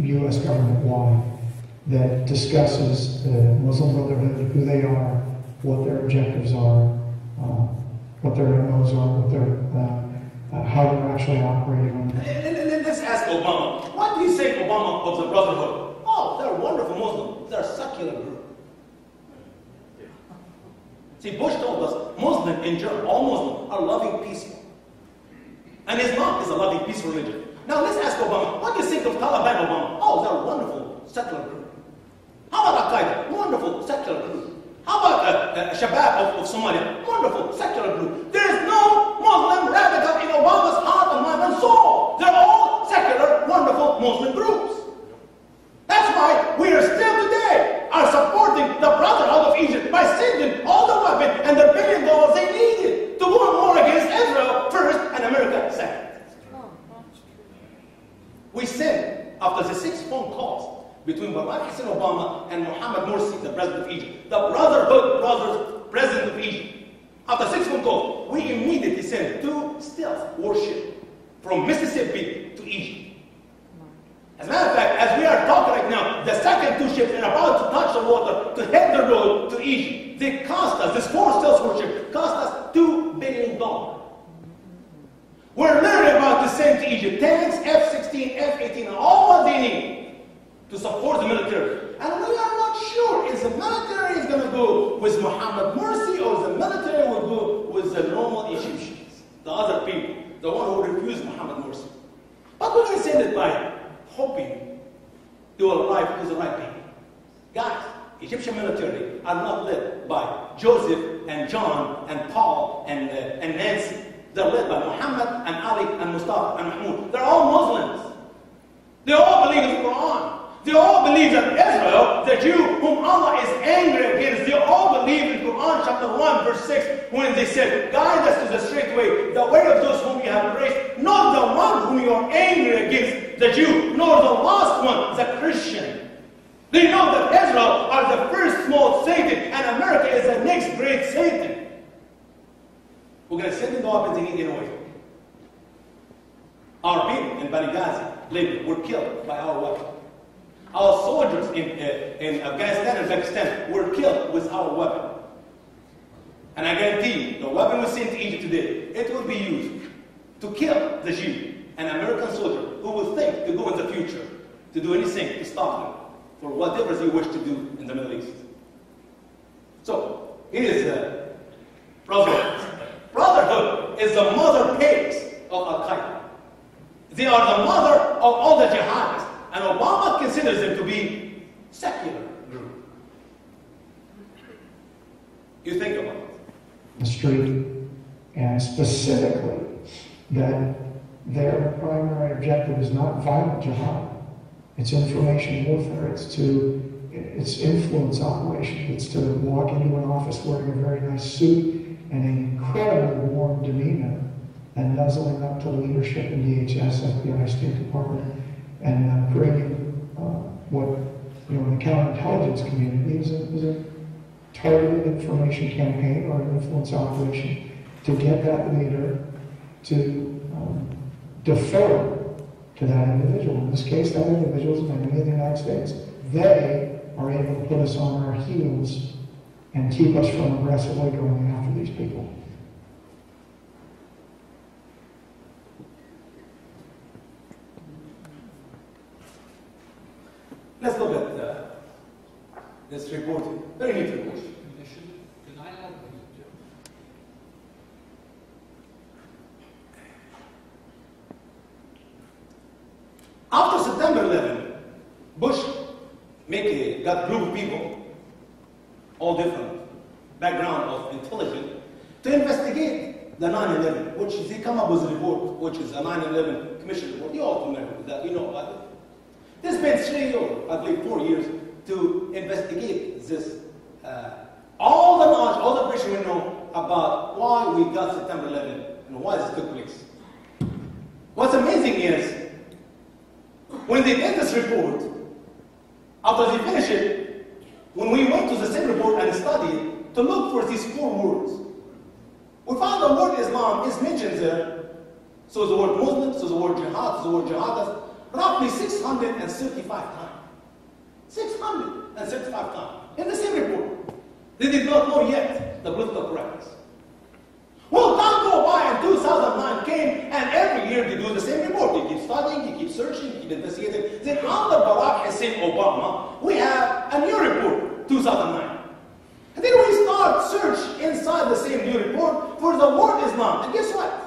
U.S. government law that discusses the Muslim Brotherhood, who they are, what their objectives are, what their MOs are, what their, how they're actually operating. Let's ask Obama. What do you say, Obama, of the Brotherhood? Oh, they're wonderful Muslims. They're a secular group. See, Bush told us Muslims in general, all Muslims, are loving, peaceful. And Islam is a loving, peaceful religion. Now let's ask Obama, what do you think of Taliban, Obama? Oh, they're a wonderful, secular group. How about Al-Qaeda? Wonderful, secular group. How about Shabab of Somalia? Wonderful, secular group. There is no Muslim radical in Obama's heart and mind and soul. They're all secular, wonderful Muslim groups. That's why we are still today are supporting the Brotherhood of Egypt by sending all the weapons and the $1 billion they needed to go on war against Israel first and America second. We sent, after the 6 phone calls between Barack Hussein Obama and Mohammed Morsi, the president of Egypt, the Brotherhood brothers, president of Egypt, after 6 phone calls, we immediately sent 2 stealth warships from Mississippi to Egypt. As a matter of fact, as we are talking right now, the second 2 ships are about to touch the water to head the road to Egypt. They cost us, this 4 stealth warship cost us $2 billion. We're literally about to send to Egypt tanks, F-16, F-18, and all what they need to support the military. And we are not sure if the military is going to go with Mohammed Morsi or the military will go with the normal Egyptians, the other people, the one who refused Mohammed Morsi. But we're going to send it by hoping they will arrive to the right people. Guys, Egyptian military are not led by Joseph and John and Paul and Nancy. They're led by Muhammad and Ali and Mustafa and Mahmoud. They're all Muslims. They all believe in the Qur'an. They all believe that Israel, the Jew whom Allah is angry against, they all believe in Quran chapter 1 verse 6 when they said, guide us to the straight way, the way of those whom you have graced, not the one whom you are angry against, the Jew, nor the last one, the Christian. They know that Israel are the first small Satan and America is the next great Satan. We're going to send them the weapons they need anyway. Our people in Benghazi, Libya, were killed by our weapon. Our soldiers in Afghanistan and Pakistan were killed with our weapon. And I guarantee you, the weapon we sent to Egypt today, it will be used to kill the Jew, an American soldier who will think to go in the future to do anything to stop them for whatever they wish to do in the Middle East. So, here is the Brotherhood. Brotherhood is the mother pigs of Al-Qaeda. They are the mother of all the jihadists. And Obama considers them to be secular group. You think about it. The street, and specifically that their primary objective is not violent jihad. It's information warfare. It's influence operation. It's to walk into an office wearing a very nice suit and an incredibly warm demeanor and nuzzling up to leadership in DHS, FBI, State Department, and creating what in the counterintelligence community is a targeted information campaign or an influence operation to get that leader to defer to that individual. In this case, that individual is an enemy of the United States. They are able to put us on our heels and keep us from aggressively going after these people. Let's look at this report. Very neat report. Can I have After September 11, Bush got a group of people, all different background of intelligence, to investigate the 9/11, which they come up with a report, which is a 9/11 Commission report. You're all familiar with that. You know about it. They spent 3 or I believe 4 years to investigate this. All the knowledge, all the information we know about why we got September 11 and why this took place. What's amazing is, when they did this report, after they finished it, when we went to the same report and studied to look for these 4 words, we found the word Islam is mentioned there. So the word Muslim, so the word Jihad, so the word Jihadist, roughly 635 times. 635 times. In the same report. They did not know yet the political correctness. Well, time go by and 2009 came, and every year they do the same report. They keep studying, they keep searching, they keep investigating. Then under Barack Hussein Obama, we have a new report, 2009. And then we start search inside the same new report for the word Islam. And guess what?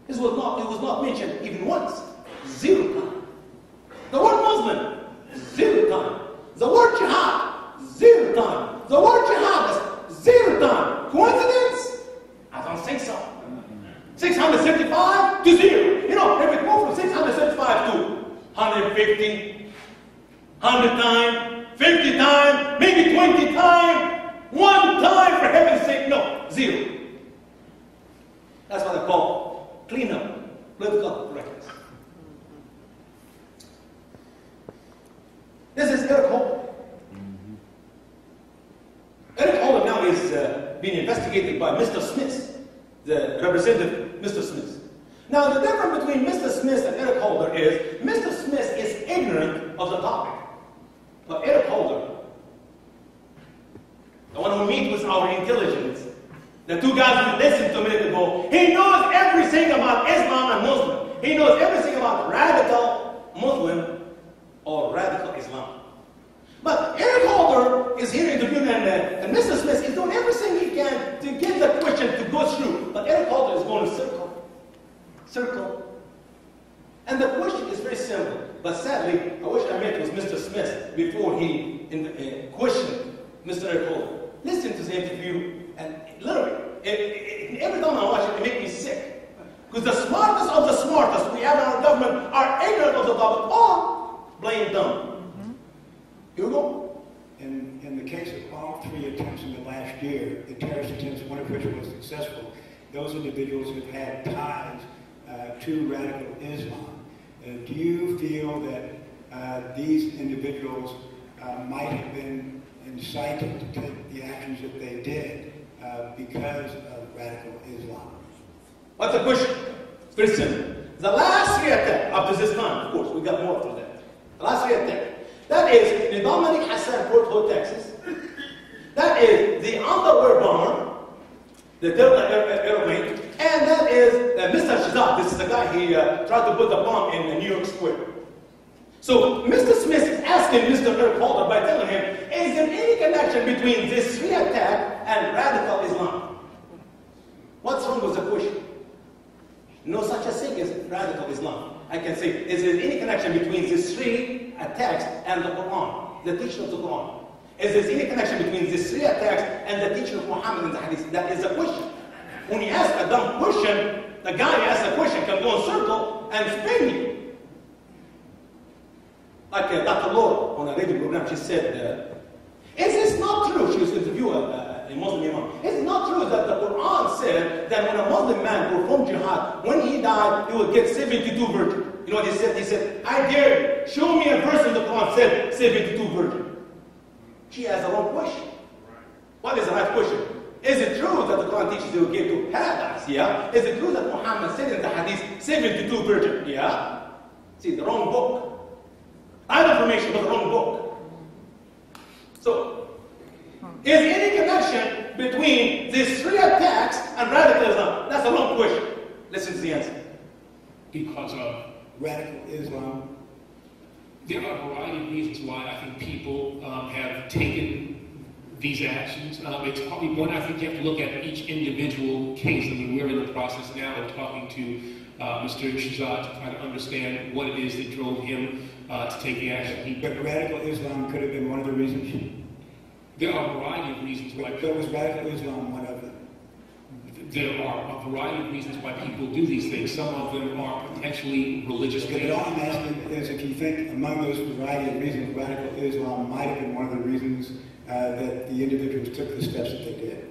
It was not mentioned even once. 0 times. The word Muslim, 0 times. The word jihad, 0 times. The word jihadist, 0 times. Coincidence? I don't think so. 675 to 0. You know, if it goes from 675 to 150, 100 times, 50 times, maybe 20 times, 1 time, for heaven's sake, no, 0. That's what I call cleanup, political correctness. This is Eric Holder. Eric Holder now is being investigated by Mr. Smith, the representative Mr. Smith. Now, the difference between Mr. Smith and Eric Holder is Mr. Smith is ignorant of the topic. But Eric Holder, the one who meets with our intelligence, the two guys who listened to a minute ago, he knows everything about Islam and Muslim. He knows everything about radical Muslim or radical Islam. But Eric Holder is here interviewing, and Mr. Smith is doing everything he can to get the question to go through. But Eric Holder is going to circle. And the question is very simple. But sadly, I wish I met with Mr. Smith before he questioned Mr. Eric Holder. Listen to the interview, and literally, every time I watch it, it makes me sick. Because the smartest of the smartest we have in our government are ignorant of the topic or blame dumb. Hugo? In the case of all 3 attempts in the last year, the terrorist attempts, one of which was successful, those individuals have had ties to radical Islam. Do you feel that these individuals might have been incited to take the actions that they did because of radical Islam? What's the question? It's very simple. The last 3 attacks, up to this time, of course, we got more after that. The last 3 attacks. That is the Dominic Hassan, Fort Hood, Texas. That is the underwear bomber, the Delta airplane, and that is Mr. Shazad. This is the guy he tried to put the bomb in New York Square. So Mr. Smith is asking Mr. Eric Holder by telling him, is there any connection between this 3 attack and radical Islam? What's wrong with the question? No such a thing as radical Islam. I can say, is there any connection between these 3 attacks and the Qur'an, the teaching of the Qur'an? Is there any connection between these 3 attacks and the teaching of Muhammad and the Hadith? That is the question. When you ask a dumb question, the guy who asks the question can go in circle and spin you. Like Dr. Laura on a radio program, she said, is this not true? She was interviewing a Muslim imam. Is it not true that the Qur'an said that when a Muslim man performed jihad, when he died, he would get 72 virgins? You know what he said? He said, I dare you, show me a verse in the Quran said 72 virgins. She asked the wrong question. What is the right question? Is it true that the Quran teaches they will get to paradise? Yeah. Is it true that Muhammad said in the Hadith 72 virgins? Yeah. See, the wrong book. I have information, but the wrong book. So, is any connection between these 3 attacks and radical Islam? That's the wrong question. Listen to the answer. Because of Radical Islam. there are a variety of reasons why I think people have taken these actions. It's probably one, I think you have to look at each individual case. I mean, we're in the process now of talking to Mr. Shazad to try to understand what it is that drove him to take the action. But radical Islam could have been one of the reasons. There are a variety of reasons why. But was radical Islam one of them? There are a variety of reasons why people do these things. Some of them are potentially religious. But all I'm asking is if you think among those variety of reasons, radical Islam might have been one of the reasons that the individuals took the steps that they did.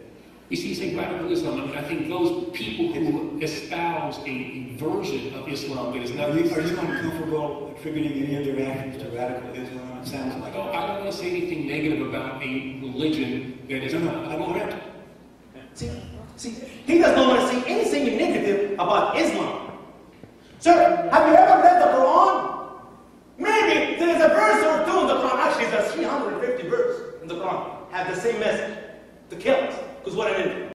You see, you say radical Islam. I mean, I think those people who espouse a version of Islam that is not... Are you uncomfortable attributing any of their actions to radical Islam? It sounds like... I don't want to say anything negative about a religion that is not... I want it. See, he does not want to say anything negative about Islam. Sir, have you ever read the Quran? Maybe there is a verse or two in the Quran. Actually, there's 350 verses in the Quran have the same message: to kill us, because we're an enemy.